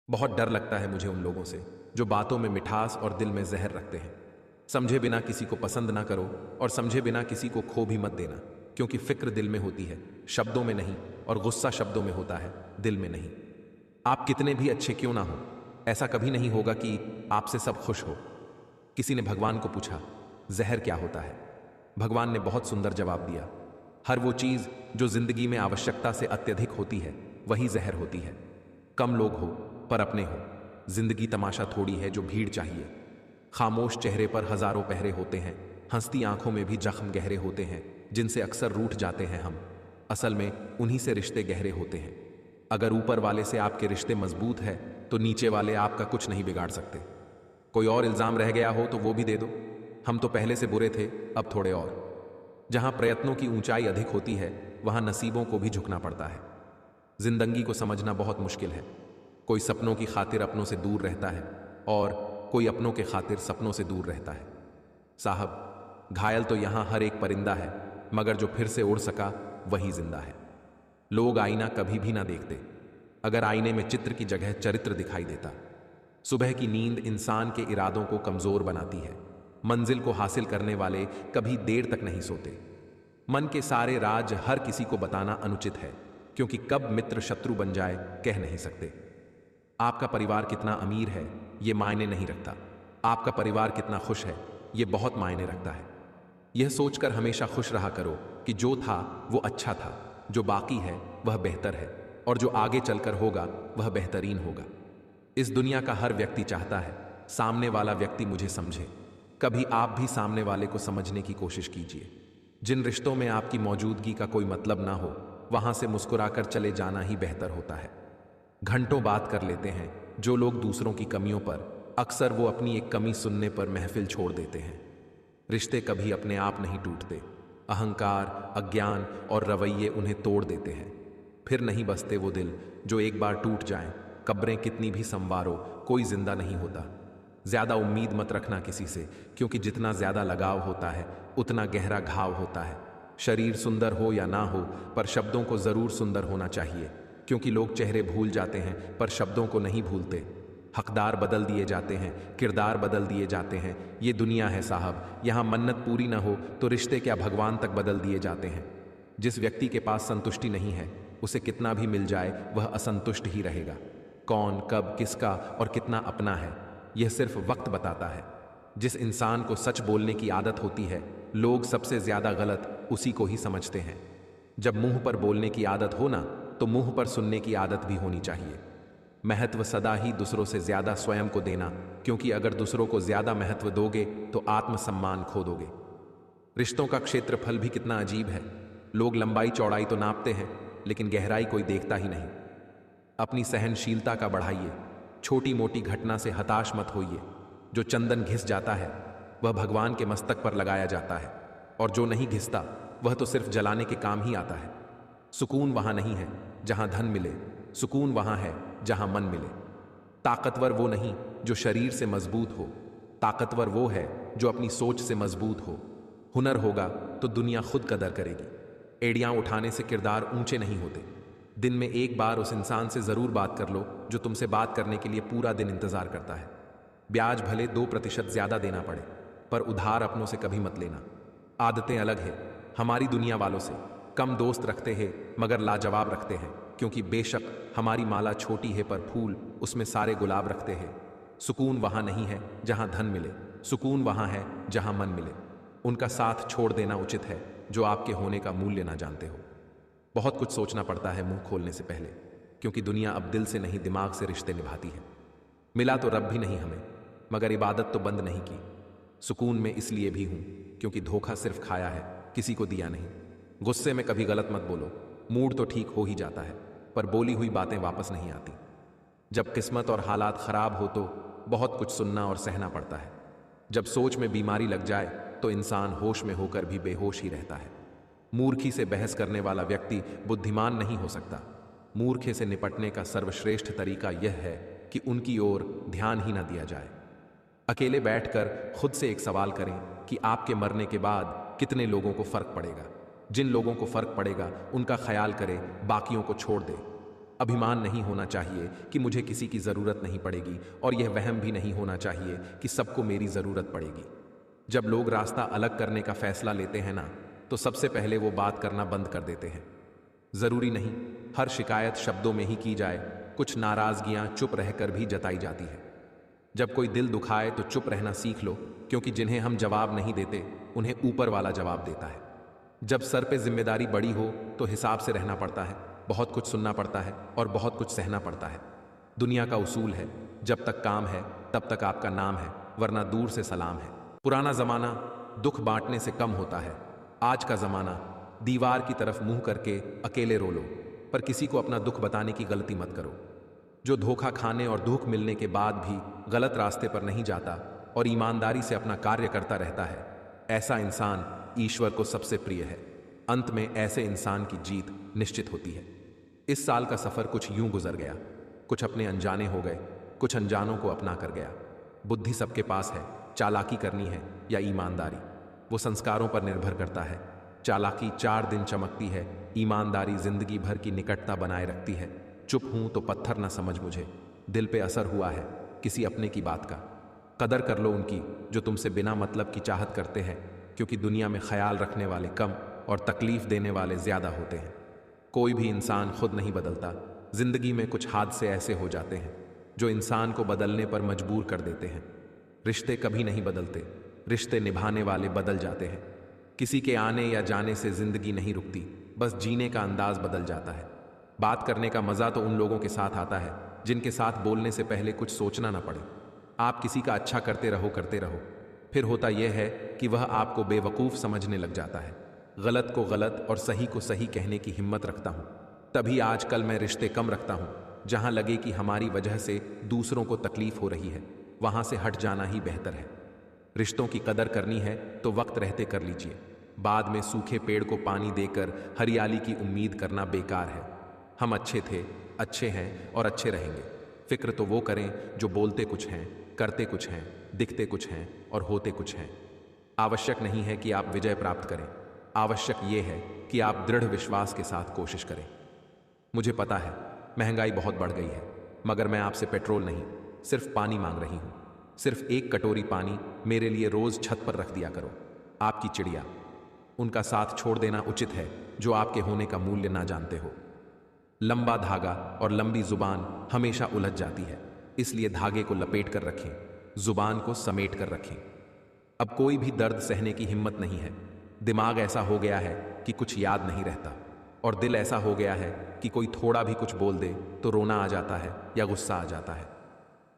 बहुत डर लगता है मुझे उन लोगों से जो बातों में मिठास और दिल में जहर रखते हैं। समझे बिना किसी को पसंद ना करो और समझे बिना किसी को खो भी मत देना, क्योंकि फिक्र दिल में होती है, शब्दों में नहीं, और गुस्सा शब्दों में होता है, दिल में नहीं। आप कितने भी अच्छे क्यों ना हो, ऐसा कभी नहीं होगा कि आपसे सब खुश हो। किसी ने भगवान को पूछा, जहर क्या होता है? भगवान ने बहुत सुंदर जवाब दिया, हर वो चीज जो जिंदगी में आवश्यकता से अत्यधिक होती है वही जहर होती है। कम लोग हो पर अपने हो। जिंदगी तमाशा थोड़ी है जो भीड़ चाहिए। खामोश चेहरे पर हजारों पहरे होते हैं, हंसती आंखों में भी जख्म गहरे होते हैं, जिनसे अक्सर रूठ जाते हैं हम। असल में उन्हीं से रिश्ते गहरे होते हैं। अगर ऊपर वाले से आपके रिश्ते मजबूत है तो नीचे वाले आपका कुछ नहीं बिगाड़ सकते। कोई और इल्जाम रह गया हो तो वो भी दे दो, हम तो पहले से बुरे थे, अब थोड़े और। जहां प्रयत्नों की ऊंचाई अधिक होती है वहां नसीबों को भी झुकना पड़ता है। जिंदगी को समझना बहुत मुश्किल है। कोई सपनों की खातिर अपनों से दूर रहता है और कोई अपनों के खातिर सपनों से दूर रहता है। साहब, घायल तो यहां हर एक परिंदा है, मगर जो फिर से उड़ सका वही जिंदा है। लोग आईना कभी भी ना देखते, अगर आईने में चित्र की जगह चरित्र दिखाई देता। सुबह की नींद इंसान के इरादों को कमजोर बनाती है। मंजिल को हासिल करने वाले कभी देर तक नहीं सोते। मन के सारे राज हर किसी को बताना अनुचित है, क्योंकि कब मित्र शत्रु बन जाए कह नहीं सकते। आपका परिवार कितना अमीर है ये मायने नहीं रखता, आपका परिवार कितना खुश है ये बहुत मायने रखता है। यह सोचकर हमेशा खुश रहा करो कि जो था वो अच्छा था, जो बाकी है वह बेहतर है, और जो आगे चलकर होगा वह बेहतरीन होगा। इस दुनिया का हर व्यक्ति चाहता है सामने वाला व्यक्ति मुझे समझे। कभी आप भी सामने वाले को समझने की कोशिश कीजिए। जिन रिश्तों में आपकी मौजूदगी का कोई मतलब ना हो वहां से मुस्कुराकर चले जाना ही बेहतर होता है। घंटों बात कर लेते हैं जो लोग दूसरों की कमियों पर, अक्सर वो अपनी एक कमी सुनने पर महफिल छोड़ देते हैं। रिश्ते कभी अपने आप नहीं टूटते, अहंकार, अज्ञान और रवैये उन्हें तोड़ देते हैं। फिर नहीं बसते वो दिल जो एक बार टूट जाएं। कब्रें कितनी भी संवारो कोई जिंदा नहीं होता। ज्यादा उम्मीद मत रखना किसी से, क्योंकि जितना ज्यादा लगाव होता है उतना गहरा घाव होता है। शरीर सुंदर हो या ना हो पर शब्दों को जरूर सुंदर होना चाहिए, क्योंकि लोग चेहरे भूल जाते हैं पर शब्दों को नहीं भूलते। हकदार बदल दिए जाते हैं, किरदार बदल दिए जाते हैं। ये दुनिया है साहब, यहाँ मन्नत पूरी ना हो तो रिश्ते क्या भगवान तक बदल दिए जाते हैं। जिस व्यक्ति के पास संतुष्टि नहीं है उसे कितना भी मिल जाए वह असंतुष्ट ही रहेगा। कौन, कब, किसका और कितना अपना है यह सिर्फ वक्त बताता है। जिस इंसान को सच बोलने की आदत होती है लोग सबसे ज्यादा गलत उसी को ही समझते हैं। जब मुंह पर बोलने की आदत हो ना तो मुंह पर सुनने की आदत भी होनी चाहिए। महत्व सदा ही दूसरों से ज्यादा स्वयं को देना, क्योंकि अगर दूसरों को ज्यादा महत्व दोगे तो आत्मसम्मान खो दोगे। रिश्तों का क्षेत्रफल भी कितना अजीब है। लोग लंबाई चौड़ाई तो नापते हैं लेकिन गहराई कोई देखता ही नहीं। अपनी सहनशीलता का बढ़ाइए, छोटी मोटी घटना से हताश मत होइए। जो चंदन घिस जाता है वह भगवान के मस्तक पर लगाया जाता है, और जो नहीं घिसता वह तो सिर्फ जलाने के काम ही आता है। सुकून वहां नहीं है जहां धन मिले, सुकून वहां है जहां मन मिले। ताकतवर वो नहीं जो शरीर से मजबूत हो, ताकतवर वो है जो अपनी सोच से मजबूत हो। हुनर होगा तो दुनिया खुद कदर करेगी। एड़ियां उठाने से किरदार ऊंचे नहीं होते। दिन में एक बार उस इंसान से जरूर बात कर लो जो तुमसे बात करने के लिए पूरा दिन इंतजार करता है। ब्याज भले 2% ज्यादा देना पड़े, पर उधार अपनों से कभी मत लेना। आदतें अलग है हमारी दुनिया वालों से। कम दोस्त रखते हैं मगर लाजवाब रखते हैं, क्योंकि बेशक हमारी माला छोटी है पर फूल उसमें सारे गुलाब रखते हैं। सुकून वहां नहीं है जहां धन मिले, सुकून वहां है जहां मन मिले। उनका साथ छोड़ देना उचित है जो आपके होने का मूल्य ना जानते हो। बहुत कुछ सोचना पड़ता है मुंह खोलने से पहले, क्योंकि दुनिया अब दिल से नहीं दिमाग से रिश्ते निभाती है। मिला तो रब भी नहीं हमें, मगर इबादत तो बंद नहीं की। सुकून में इसलिए भी हूं क्योंकि धोखा सिर्फ खाया है, किसी को दिया नहीं। गुस्से में कभी गलत मत बोलो, मूड तो ठीक हो ही जाता है पर बोली हुई बातें वापस नहीं आती। जब किस्मत और हालात खराब हो तो बहुत कुछ सुनना और सहना पड़ता है। जब सोच में बीमारी लग जाए तो इंसान होश में होकर भी बेहोश ही रहता है। मूर्खी से बहस करने वाला व्यक्ति बुद्धिमान नहीं हो सकता। मूर्खे से निपटने का सर्वश्रेष्ठ तरीका यह है कि उनकी ओर ध्यान ही ना दिया जाए। अकेले बैठकर खुद से एक सवाल करें कि आपके मरने के बाद कितने लोगों को फर्क पड़ेगा। जिन लोगों को फर्क पड़ेगा उनका ख्याल करें, बाकियों को छोड़ दे। अभिमान नहीं होना चाहिए कि मुझे किसी की ज़रूरत नहीं पड़ेगी, और यह वहम भी नहीं होना चाहिए कि सबको मेरी ज़रूरत पड़ेगी। जब लोग रास्ता अलग करने का फैसला लेते हैं ना, तो सबसे पहले वो बात करना बंद कर देते हैं। ज़रूरी नहीं हर शिकायत शब्दों में ही की जाए, कुछ नाराज़गियाँ चुप रहकर भी जताई जाती है। जब कोई दिल दुखाए तो चुप रहना सीख लो, क्योंकि जिन्हें हम जवाब नहीं देते उन्हें ऊपर वाला जवाब देता है। जब सर पे जिम्मेदारी बड़ी हो तो हिसाब से रहना पड़ता है, बहुत कुछ सुनना पड़ता है और बहुत कुछ सहना पड़ता है। दुनिया का उसूल है, जब तक काम है तब तक आपका नाम है, वरना दूर से सलाम है। पुराना जमाना दुख बांटने से कम होता है, आज का जमाना दीवार की तरफ मुंह करके अकेले रो लो। पर किसी को अपना दुख बताने की गलती मत करो। जो धोखा खाने और दुख मिलने के बाद भी गलत रास्ते पर नहीं जाता और ईमानदारी से अपना कार्य करता रहता है, ऐसा इंसान ईश्वर को सबसे प्रिय है। अंत में ऐसे इंसान की जीत निश्चित होती है। इस साल का सफर कुछ यूं गुजर गया, कुछ अपने अनजाने हो गए, कुछ अनजानों को अपना कर गया। बुद्धि सबके पास है, चालाकी करनी है या ईमानदारी, वो संस्कारों पर निर्भर करता है। चालाकी 4 दिन चमकती है, ईमानदारी जिंदगी भर की निकटता बनाए रखती है। चुप हूं तो पत्थर ना समझ मुझे, दिल पे असर हुआ है किसी अपने की बात का। कदर कर लो उनकी जो तुमसे बिना मतलब की चाहत करते हैं, क्योंकि दुनिया में ख्याल रखने वाले कम और तकलीफ देने वाले ज्यादा होते हैं। कोई भी इंसान खुद नहीं बदलता। जिंदगी में कुछ हादसे ऐसे हो जाते हैं जो इंसान को बदलने पर मजबूर कर देते हैं। रिश्ते कभी नहीं बदलते, रिश्ते निभाने वाले बदल जाते हैं। किसी के आने या जाने से जिंदगी नहीं रुकती, बस जीने का अंदाज बदल जाता है। बात करने का मजा तो उन लोगों के साथ आता है जिनके साथ बोलने से पहले कुछ सोचना ना पड़े। आप किसी का अच्छा करते रहो, फिर होता यह है कि वह आपको बेवकूफ़ समझने लग जाता है। गलत को गलत और सही को सही कहने की हिम्मत रखता हूँ, तभी आजकल मैं रिश्ते कम रखता हूँ। जहाँ लगे कि हमारी वजह से दूसरों को तकलीफ हो रही है, वहाँ से हट जाना ही बेहतर है। रिश्तों की कदर करनी है तो वक्त रहते कर लीजिए, बाद में सूखे पेड़ को पानी देकर हरियाली की उम्मीद करना बेकार है। हम अच्छे थे, अच्छे हैं और अच्छे रहेंगे। फिक्र तो वो करें जो बोलते कुछ हैं, करते कुछ हैं, दिखते कुछ हैं और होते कुछ हैं। आवश्यक नहीं है कि आप विजय प्राप्त करें, आवश्यक ये है कि आप दृढ़ विश्वास के साथ कोशिश करें। मुझे पता है महंगाई बहुत बढ़ गई है, मगर मैं आपसे पेट्रोल नहीं, सिर्फ पानी मांग रही हूँ। सिर्फ एक कटोरी पानी मेरे लिए रोज छत पर रख दिया करो। आपकी चिड़िया, उनका साथ छोड़ देना उचित है जो आपके होने का मूल्य ना जानते हो। लंबा धागा और लंबी जुबान हमेशा उलझ जाती है, इसलिए धागे को लपेट कर रखें, जुबान को समेट कर रखें। अब कोई भी दर्द सहने की हिम्मत नहीं है। दिमाग ऐसा हो गया है कि कुछ याद नहीं रहता, और दिल ऐसा हो गया है कि कोई थोड़ा भी कुछ बोल दे तो रोना आ जाता है या गुस्सा आ जाता है।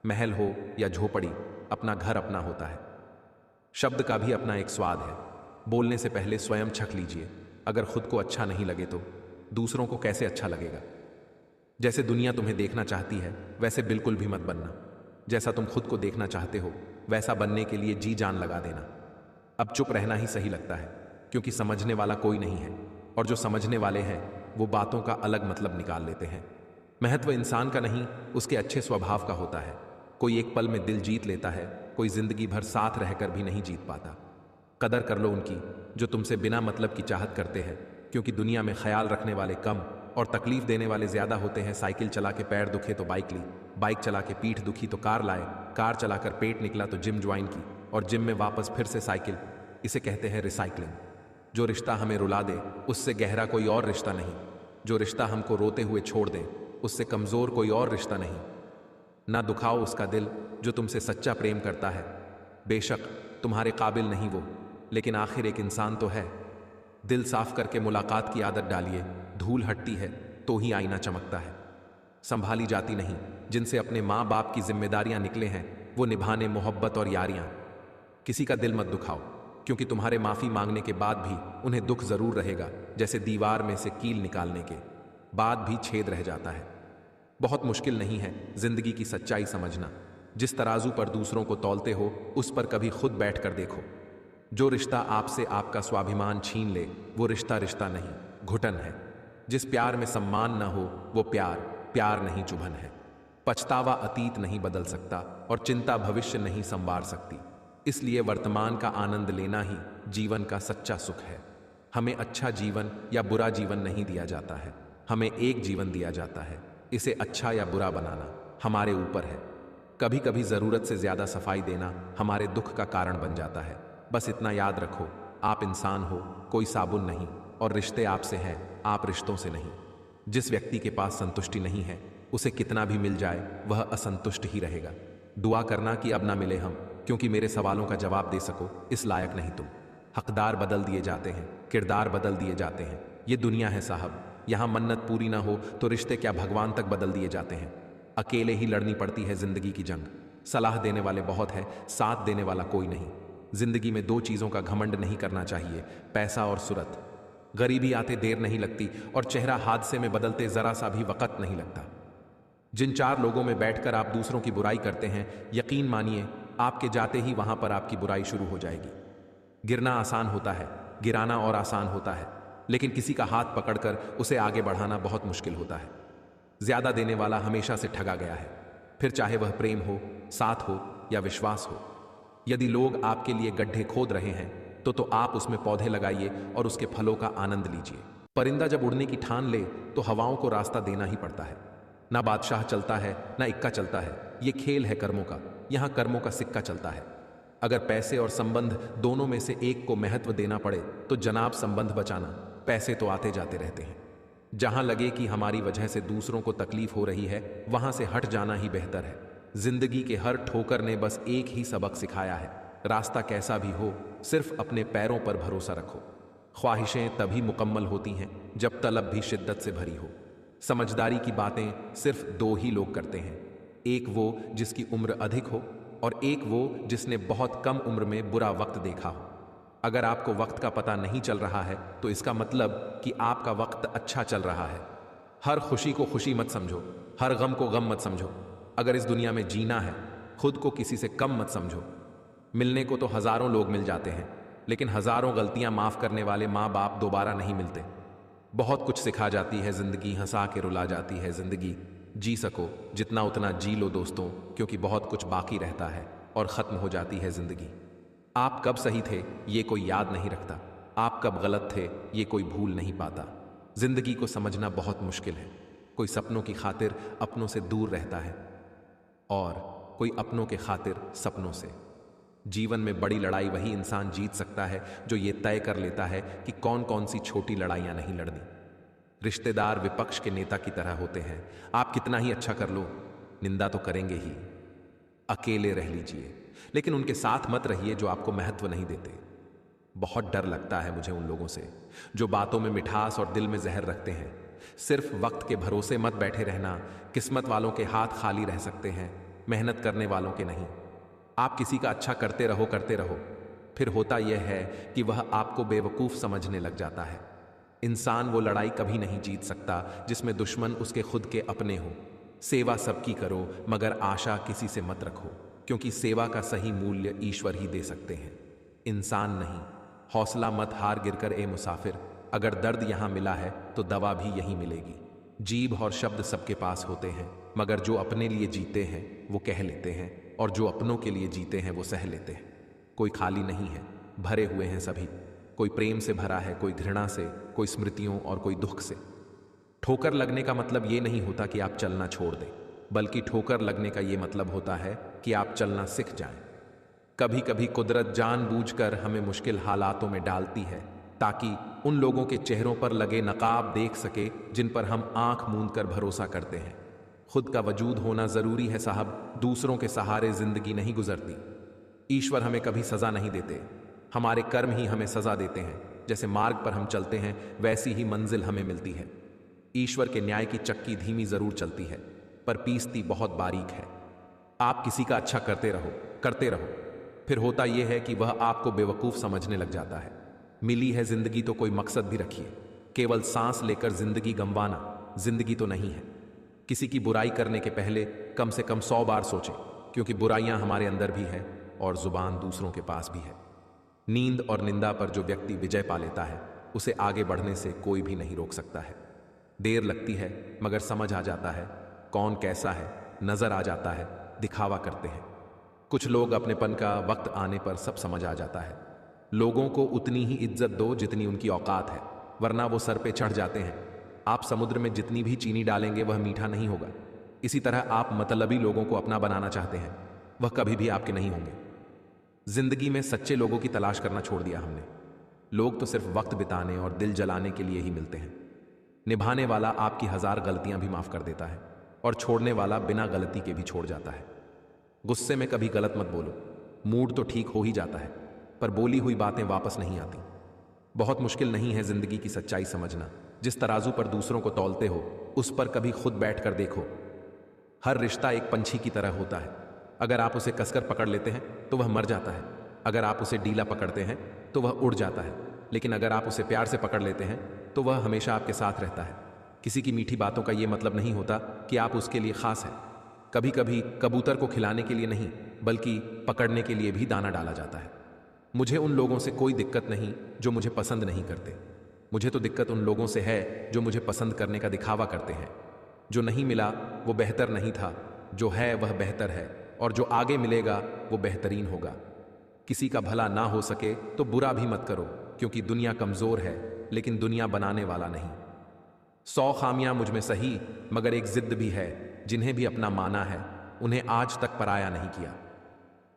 महल हो या झोपड़ी, अपना घर अपना होता है। शब्द का भी अपना एक स्वाद है। बोलने से पहले स्वयं छक लीजिए। अगर खुद को अच्छा नहीं लगे तो दूसरों को कैसे अच्छा लगेगा। जैसे दुनिया तुम्हें देखना चाहती है वैसे बिल्कुल भी मत बनना। जैसा तुम खुद को देखना चाहते हो वैसा बनने के लिए जी जान लगा देना। अब चुप रहना ही सही लगता है, क्योंकि समझने वाला कोई नहीं है, और जो समझने वाले हैं वो बातों का अलग मतलब निकाल लेते हैं। महत्व इंसान का नहीं, उसके अच्छे स्वभाव का होता है। कोई एक पल में दिल जीत लेता है, कोई जिंदगी भर साथ रहकर भी नहीं जीत पाता। कदर कर लो उनकी जो तुमसे बिना मतलब की चाहत करते हैं, क्योंकि दुनिया में ख्याल रखने वाले कम और तकलीफ देने वाले ज्यादा होते हैं। साइकिल चला के पैर दुखे तो बाइक ली, बाइक चला के पीठ दुखी तो कार लाए, कार चलाकर पेट निकला तो जिम ज्वाइन की, और जिम में वापस फिर से साइकिल। इसे कहते हैं रिसाइकलिंग। जो रिश्ता हमें रुला दे उससे गहरा कोई और रिश्ता नहीं। जो रिश्ता हमको रोते हुए छोड़ दे उससे कमजोर कोई और रिश्ता नहीं। ना दुखाओ उसका दिल जो तुमसे सच्चा प्रेम करता है। बेशक तुम्हारे काबिल नहीं वो, लेकिन आखिर एक इंसान तो है। दिल साफ करके मुलाकात की आदत डालिए। धूल हटती है तो ही आईना चमकता है। संभाली जाती नहीं। जिनसे अपने माँ बाप की जिम्मेदारियां निकले हैं वो निभाने मोहब्बत और यारियां। किसी का दिल मत दुखाओ, क्योंकि तुम्हारे माफी मांगने के बाद भी उन्हें दुख जरूर रहेगा। जैसे दीवार में से कील निकालने के बाद भी छेद रह जाता है। बहुत मुश्किल नहीं है जिंदगी की सच्चाई समझना। जिस तराजू पर दूसरों को तौलते हो उस पर कभी खुद बैठ कर देखो। जो रिश्ता आपसे आपका स्वाभिमान छीन ले वो रिश्ता रिश्ता नहीं, घुटन है। जिस प्यार में सम्मान न हो वो प्यार प्यार नहीं, चुभन है। पछतावा अतीत नहीं बदल सकता और चिंता भविष्य नहीं संवार सकती। इसलिए वर्तमान का आनंद लेना ही जीवन का सच्चा सुख है। हमें अच्छा जीवन या बुरा जीवन नहीं दिया जाता है, हमें एक जीवन दिया जाता है। इसे अच्छा या बुरा बनाना हमारे ऊपर है। कभी कभी जरूरत से ज्यादा सफाई देना हमारे दुख का कारण बन जाता है। बस इतना याद रखो, आप इंसान हो, कोई साबुन नहीं, और रिश्ते आपसे हैं, आप रिश्तों से नहीं। जिस व्यक्ति के पास संतुष्टि नहीं है, उसे कितना भी मिल जाए वह असंतुष्ट ही रहेगा। दुआ करना कि अब ना मिले हम, क्योंकि मेरे सवालों का जवाब दे सको इस लायक नहीं तुम। हकदार बदल दिए जाते हैं, किरदार बदल दिए जाते हैं। ये दुनिया है साहब, यहाँ मन्नत पूरी ना हो तो रिश्ते क्या भगवान तक बदल दिए जाते हैं। अकेले ही लड़नी पड़ती है जिंदगी की जंग। सलाह देने वाले बहुत है, साथ देने वाला कोई नहीं। जिंदगी में दो चीजों का घमंड नहीं करना चाहिए, पैसा और सूरत। गरीबी आते देर नहीं लगती और चेहरा हादसे में बदलते जरा सा भी वक्त नहीं लगता। जिन चार लोगों में बैठकर आप दूसरों की बुराई करते हैं, यकीन मानिए आपके जाते ही वहां पर आपकी बुराई शुरू हो जाएगी। गिरना आसान होता है, गिराना और आसान होता है, लेकिन किसी का हाथ पकड़कर उसे आगे बढ़ाना बहुत मुश्किल होता है। ज्यादा देने वाला हमेशा से ठगा गया है, फिर चाहे वह प्रेम हो, साथ हो या विश्वास हो। यदि लोग आपके लिए गड्ढे खोद रहे हैं तो आप उसमें पौधे लगाइए और उसके फलों का आनंद लीजिए। परिंदा जब उड़ने की ठान ले तो हवाओं को रास्ता देना ही पड़ता है। ना बादशाह चलता है ना इक्का चलता है, ये खेल है कर्मों का, यहां कर्मों का सिक्का चलता है। अगर पैसे और संबंध दोनों में से एक को महत्व देना पड़े तो जनाब संबंध बचाना, पैसे तो आते जाते रहते हैं। जहां लगे कि हमारी वजह से दूसरों को तकलीफ हो रही है, वहां से हट जाना ही बेहतर है। जिंदगी के हर ठोकर ने बस एक ही सबक सिखाया है, रास्ता कैसा भी हो सिर्फ अपने पैरों पर भरोसा रखो। ख्वाहिशें तभी मुकम्मल होती हैं जब तलब भी शिद्दत से भरी हो। समझदारी की बातें सिर्फ दो ही लोग करते हैं, एक वो जिसकी उम्र अधिक हो और एक वो जिसने बहुत कम उम्र में बुरा वक्त देखा हो। अगर आपको वक्त का पता नहीं चल रहा है तो इसका मतलब कि आपका वक्त अच्छा चल रहा है। हर खुशी को खुशी मत समझो, हर गम को गम मत समझो। अगर इस दुनिया में जीना है, खुद को किसी से कम मत समझो। मिलने को तो हजारों लोग मिल जाते हैं, लेकिन हजारों गलतियां माफ करने वाले माँ बाप दोबारा नहीं मिलते। बहुत कुछ सिखा जाती है जिंदगी, हंसा के रुला जाती है जिंदगी। जी सको जितना उतना जी लो दोस्तों, क्योंकि बहुत कुछ बाकी रहता है और खत्म हो जाती है जिंदगी। आप कब सही थे ये कोई याद नहीं रखता, आप कब गलत थे ये कोई भूल नहीं पाता। जिंदगी को समझना बहुत मुश्किल है। कोई सपनों की खातिर अपनों से दूर रहता है और कोई अपनों के खातिर सपनों से। जीवन में बड़ी लड़ाई वही इंसान जीत सकता है जो ये तय कर लेता है कि कौन कौन सी छोटी लड़ाइयां नहीं लड़नी। रिश्तेदार विपक्ष के नेता की तरह होते हैं, आप कितना ही अच्छा कर लो निंदा तो करेंगे ही। अकेले रह लीजिए, लेकिन उनके साथ मत रहिए जो आपको महत्व नहीं देते। बहुत डर लगता है मुझे उन लोगों से जो बातों में मिठास और दिल में जहर रखते हैं। सिर्फ वक्त के भरोसे मत बैठे रहना, किस्मत वालों के हाथ खाली रह सकते हैं, मेहनत करने वालों के नहीं। आप किसी का अच्छा करते रहो, फिर होता यह है कि वह आपको बेवकूफ समझने लग जाता है। इंसान वो लड़ाई कभी नहीं जीत सकता जिसमें दुश्मन उसके खुद के अपने हो। सेवा सबकी करो मगर आशा किसी से मत रखो, क्योंकि सेवा का सही मूल्य ईश्वर ही दे सकते हैं, इंसान नहीं। हौसला मत हार गिरकर ए मुसाफिर, अगर दर्द यहां मिला है तो दवा भी यहीं मिलेगी। जीभ और शब्द सबके पास होते हैं, मगर जो अपने लिए जीते हैं वो कह लेते हैं और जो अपनों के लिए जीते हैं वो सह लेते हैं। कोई खाली नहीं है, भरे हुए हैं सभी। कोई प्रेम से भरा है, कोई घृणा से, कोई स्मृतियों और कोई दुख से। ठोकर लगने का मतलब ये नहीं होता कि आप चलना छोड़ दें, बल्कि ठोकर लगने का ये मतलब होता है कि आप चलना सीख जाएं। कभी कभी कुदरत जानबूझकर हमें मुश्किल हालातों में डालती है ताकि उन लोगों के चेहरों पर लगे नकाब देख सके जिन पर हम आंख मूंद कर भरोसा करते हैं। खुद का वजूद होना जरूरी है साहब, दूसरों के सहारे जिंदगी नहीं गुजरती। ईश्वर हमें कभी सजा नहीं देते, हमारे कर्म ही हमें सजा देते हैं। जैसे मार्ग पर हम चलते हैं वैसी ही मंजिल हमें मिलती है। ईश्वर के न्याय की चक्की धीमी जरूर चलती है पर पीसती बहुत बारीक है। आप किसी का अच्छा करते रहो, फिर होता यह है कि वह आपको बेवकूफ समझने लग जाता है। मिली है जिंदगी तो कोई मकसद भी रखिए, केवल सांस लेकर जिंदगी गंवाना जिंदगी तो नहीं है। किसी की बुराई करने के पहले कम से कम 100 बार सोचें, क्योंकि बुराइयां हमारे अंदर भी है और जुबान दूसरों के पास भी है। नींद और निंदा पर जो व्यक्ति विजय पा लेता है उसे आगे बढ़ने से कोई भी नहीं रोक सकता है। देर लगती है मगर समझ आ जाता है कौन कैसा है, नजर आ जाता है, दिखावा करते हैं। कुछ लोग अपनेपन का वक्त आने पर सब समझ आ जाता है। लोगों को उतनी ही इज्जत दो जितनी उनकी औकात है, वरना वो सर पे चढ़ जाते हैं। आप समुद्र में जितनी भी चीनी डालेंगे वह मीठा नहीं होगा। इसी तरह आप मतलबी लोगों को अपना बनाना चाहते हैं, वह कभी भी आपके नहीं होंगे। जिंदगी में सच्चे लोगों की तलाश करना छोड़ दिया हमने। लोग तो सिर्फ वक्त बिताने और दिल जलाने के लिए ही मिलते हैं। निभाने वाला आपकी 1000 गलतियां भी माफ कर देता है और छोड़ने वाला बिना गलती के भी छोड़ जाता है। गुस्से में कभी गलत मत बोलो, मूड तो ठीक हो ही जाता है, पर बोली हुई बातें वापस नहीं आती। बहुत मुश्किल नहीं है जिंदगी की सच्चाई समझना। जिस तराजू पर दूसरों को तौलते हो, उस पर कभी खुद बैठ कर देखो। हर रिश्ता एक पंछी की तरह होता है। अगर आप उसे कसकर पकड़ लेते हैं तो वह मर जाता है, अगर आप उसे ढीला पकड़ते हैं तो वह उड़ जाता है, लेकिन अगर आप उसे प्यार से पकड़ लेते हैं तो वह हमेशा आपके साथ रहता है। किसी की मीठी बातों का यह मतलब नहीं होता कि आप उसके लिए खास हैं। कभी कभी कबूतर को खिलाने के लिए नहीं, बल्कि पकड़ने के लिए भी दाना डाला जाता है। मुझे उन लोगों से कोई दिक्कत नहीं जो मुझे पसंद नहीं करते। मुझे तो दिक्कत उन लोगों से है जो मुझे पसंद करने का दिखावा करते हैं। जो नहीं मिला वो बेहतर नहीं था, जो है वह बेहतर है, और जो आगे मिलेगा वो बेहतरीन होगा। किसी का भला ना हो सके तो बुरा भी मत करो, क्योंकि दुनिया कमजोर है लेकिन दुनिया बनाने वाला नहीं। 100 खामियां मुझ में सही, मगर एक जिद भी है। जिन्हें भी अपना माना है उन्हें आज तक पराया नहीं किया।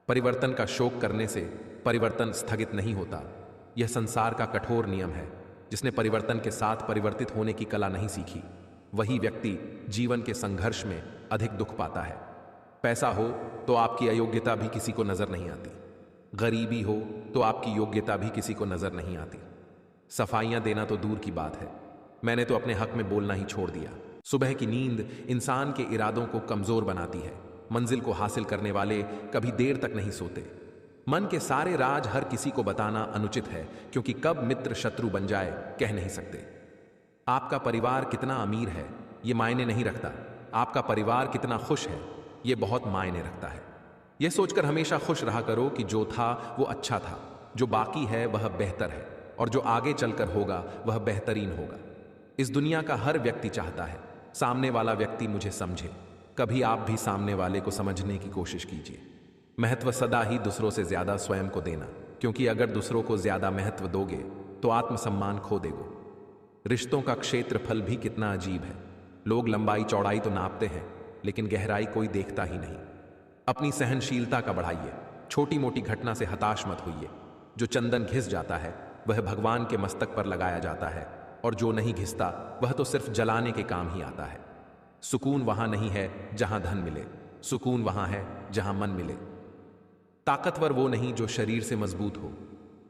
परिवर्तन का शोक करने से परिवर्तन स्थगित नहीं होता। यह संसार का कठोर नियम है। जिसने परिवर्तन के साथ परिवर्तित होने की कला नहीं सीखी, वही व्यक्ति जीवन के संघर्ष में अधिक दुख पाता है। पैसा हो तो आपकी अयोग्यता भी किसी को नजर नहीं आती। गरीबी हो तो आपकी योग्यता भी किसी को नजर नहीं आती। सफाइयां देना तो दूर की बात है, मैंने तो अपने हक में बोलना ही छोड़ दिया। सुबह की नींद इंसान के इरादों को कमजोर बनाती है। मंजिल को हासिल करने वाले कभी देर तक नहीं सोते। मन के सारे राज हर किसी को बताना अनुचित है, क्योंकि कब मित्र शत्रु बन जाए कह नहीं सकते। आपका परिवार कितना अमीर है यह मायने नहीं रखता, आपका परिवार कितना खुश है यह बहुत मायने रखता है। यह सोचकर हमेशा खुश रहा करो कि जो था वो अच्छा था, जो बाकी है वह बेहतर है, और जो आगे चलकर होगा वह बेहतरीन होगा। इस दुनिया का हर व्यक्ति चाहता है सामने वाला व्यक्ति मुझे समझे। कभी आप भी सामने वाले को समझने की कोशिश कीजिए। महत्व सदा ही दूसरों से ज्यादा स्वयं को देना, क्योंकि अगर दूसरों को ज्यादा महत्व दोगे तो आत्मसम्मान खो देगो। रिश्तों का क्षेत्रफल भी कितना अजीब है। लोग लंबाई चौड़ाई तो नापते हैं, लेकिन गहराई कोई देखता ही नहीं। अपनी सहनशीलता का बढ़ाइए। छोटी मोटी घटना से हताश मत होइए। जो चंदन घिस जाता है वह भगवान के मस्तक पर लगाया जाता है, और जो नहीं घिसता वह तो सिर्फ जलाने के काम ही आता है। सुकून वहां नहीं है जहां धन मिले, सुकून वहां है जहां मन मिले। ताकतवर वो नहीं जो शरीर से मजबूत हो,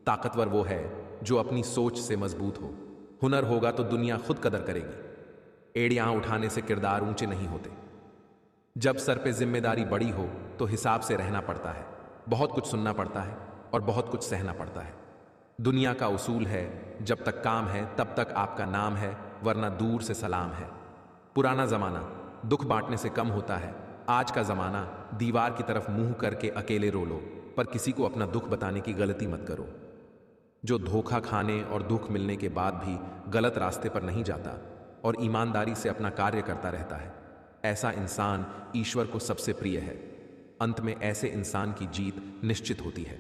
ताकतवर वो है जो अपनी सोच से मजबूत हो। हुनर होगा तो दुनिया खुद कदर करेगी। एड़ियां उठाने से किरदार ऊंचे नहीं होते। जब सर पे जिम्मेदारी बड़ी हो तो हिसाब से रहना पड़ता है। बहुत कुछ सुनना पड़ता है और बहुत कुछ सहना पड़ता है। दुनिया का उसूल है, जब तक काम है तब तक आपका नाम है, वरना दूर से सलाम है। पुराना जमाना दुख बांटने से कम होता है। आज का जमाना दीवार की तरफ मुंह करके अकेले रो लो, पर किसी को अपना दुख बताने की गलती मत करो। जो धोखा खाने और दुख मिलने के बाद भी गलत रास्ते पर नहीं जाता और ईमानदारी से अपना कार्य करता रहता है, ऐसा इंसान ईश्वर को सबसे प्रिय है। अंत में ऐसे इंसान की जीत निश्चित होती है।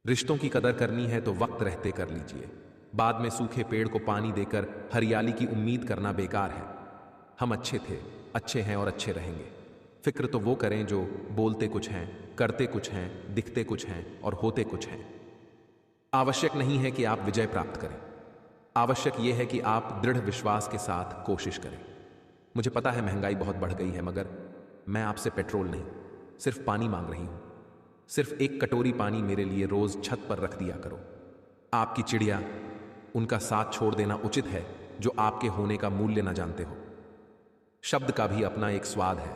रिश्तों की कदर करनी है तो वक्त रहते कर लीजिए। बाद में सूखे पेड़ को पानी देकर हरियाली की उम्मीद करना बेकार है। हम अच्छे थे, अच्छे हैं और अच्छे रहेंगे। फिक्र तो वो करें जो बोलते कुछ हैं, करते कुछ हैं, दिखते कुछ हैं और होते कुछ हैं। आवश्यक नहीं है कि आप विजय प्राप्त करें, आवश्यक यह है कि आप दृढ़ विश्वास के साथ कोशिश करें। मुझे पता है महंगाई बहुत बढ़ गई है, मगर मैं आपसे पेट्रोल नहीं, सिर्फ पानी मांग रही हूं। सिर्फ एक कटोरी पानी मेरे लिए रोज छत पर रख दिया करो। आपकी चिड़िया, उनका साथ छोड़ देना उचित है जो आपके होने का मूल्य न जानते हो। शब्द का भी अपना एक स्वाद है।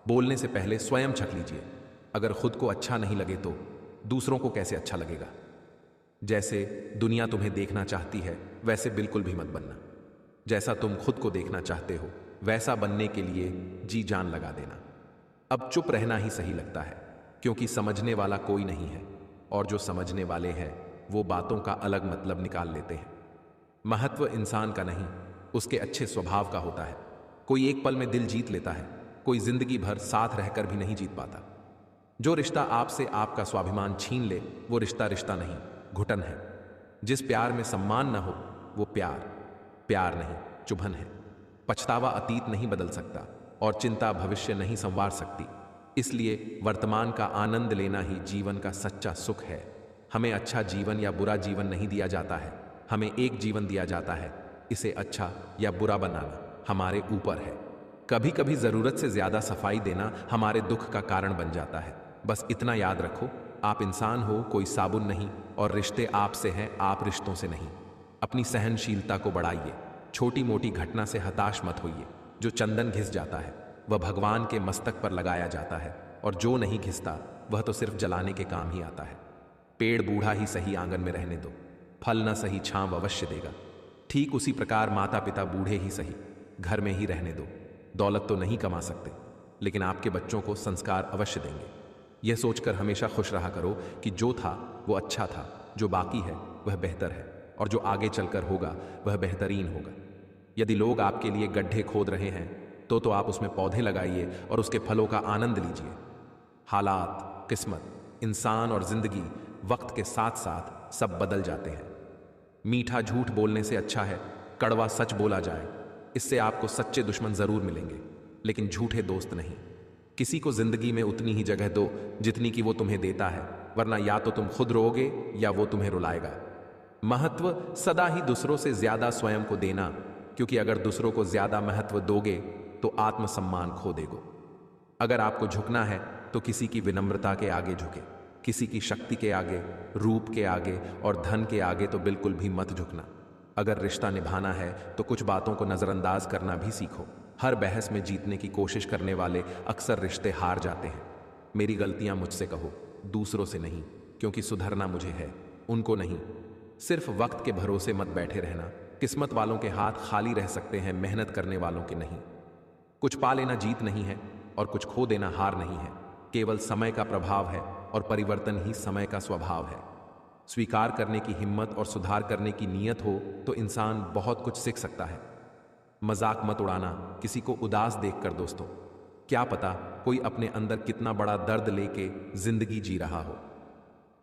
बोलने से पहले स्वयं छक लीजिए। अगर खुद को अच्छा नहीं लगे तो दूसरों को कैसे अच्छा लगेगा। जैसे दुनिया तुम्हें देखना चाहती है वैसे बिल्कुल भी मत बनना। जैसा तुम खुद को देखना चाहते हो वैसा बनने के लिए जी जान लगा देना। अब चुप रहना ही सही लगता है, क्योंकि समझने वाला कोई नहीं है, और जो समझने वाले हैं वो बातों का अलग मतलब निकाल लेते हैं। महत्व इंसान का नहीं, उसके अच्छे स्वभाव का होता है। कोई एक पल में दिल जीत लेता है, कोई जिंदगी भर साथ रहकर भी नहीं जीत पाता। जो रिश्ता आपसे आपका स्वाभिमान छीन ले वो रिश्ता रिश्ता नहीं, घुटन है। जिस प्यार में सम्मान न हो वो प्यार नहीं। चुभन है। पछतावा अतीत नहीं बदल सकता और चिंता भविष्य नहीं संवार सकती। इसलिए वर्तमान का आनंद लेना ही जीवन का सच्चा सुख है। हमें अच्छा जीवन या बुरा जीवन नहीं दिया जाता है, हमें एक जीवन दिया जाता है। इसे अच्छा या बुरा बनाना हमारे ऊपर है। कभी कभी जरूरत से ज्यादा सफाई देना हमारे दुख का कारण बन जाता है। बस इतना याद रखो, आप इंसान हो, कोई साबुन नहीं, और रिश्ते आपसे हैं, आप रिश्तों से नहीं। अपनी सहनशीलता को बढ़ाइए। छोटी मोटी घटना से हताश मत होइए। जो चंदन घिस जाता है वह भगवान के मस्तक पर लगाया जाता है, और जो नहीं घिसता वह तो सिर्फ जलाने के काम ही आता है। पेड़ बूढ़ा ही सही आंगन में रहने दो, फल न सही छांव अवश्य देगा। ठीक उसी प्रकार माता पिता बूढ़े ही सही घर में ही रहने दो। दौलत तो नहीं कमा सकते, लेकिन आपके बच्चों को संस्कार अवश्य देंगे। यह सोचकर हमेशा खुश रहा करो कि जो था वो अच्छा था, जो बाकी है वह बेहतर है, और जो आगे चलकर होगा वह बेहतरीन होगा। यदि लोग आपके लिए गड्ढे खोद रहे हैं तो आप उसमें पौधे लगाइए और उसके फलों का आनंद लीजिए। हालात, किस्मत, इंसान और जिंदगी वक्त के साथ साथ सब बदल जाते हैं। मीठा झूठ बोलने से अच्छा है कड़वा सच बोला जाए। इससे आपको सच्चे दुश्मन जरूर मिलेंगे, लेकिन झूठे दोस्त नहीं। किसी को जिंदगी में उतनी ही जगह दो जितनी कि वो तुम्हें देता है, वरना या तो तुम खुद रोओगे या वो तुम्हें रुलाएगा। महत्व सदा ही दूसरों से ज्यादा स्वयं को देना, क्योंकि अगर दूसरों को ज्यादा महत्व दोगे तो आत्मसम्मान खो देगो। अगर आपको झुकना है तो किसी की विनम्रता के आगे झुके, किसी की शक्ति के आगे, रूप के आगे और धन के आगे तो बिल्कुल भी मत झुकना। अगर रिश्ता निभाना है तो कुछ बातों को नजरअंदाज करना भी सीखो। हर बहस में जीतने की कोशिश करने वाले अक्सर रिश्ते हार जाते हैं। मेरी गलतियां मुझसे कहो, दूसरों से नहीं, क्योंकि सुधरना मुझे है, उनको नहीं। सिर्फ वक्त के भरोसे मत बैठे रहना। किस्मत वालों के हाथ खाली रह सकते हैं, मेहनत करने वालों के नहीं। कुछ पा लेना जीत नहीं है और कुछ खो देना हार नहीं है। केवल समय का प्रभाव है और परिवर्तन ही समय का स्वभाव है। स्वीकार करने की हिम्मत और सुधार करने की नीयत हो तो इंसान बहुत कुछ सीख सकता है। मजाक मत उड़ाना किसी को उदास देखकर दोस्तों। क्या पता कोई अपने अंदर कितना बड़ा दर्द लेके जिंदगी जी रहा हो।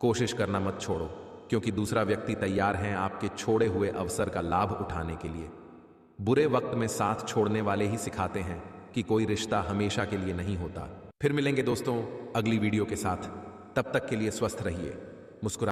कोशिश करना मत छोड़ो, क्योंकि दूसरा व्यक्ति तैयार है आपके छोड़े हुए अवसर का लाभ उठाने के लिए। बुरे वक्त में साथ छोड़ने वाले ही सिखाते हैं कि कोई रिश्ता हमेशा के लिए नहीं होता। फिर मिलेंगे दोस्तों अगली वीडियो के साथ। तब तक के लिए स्वस्थ रहिए, मुस्कुरा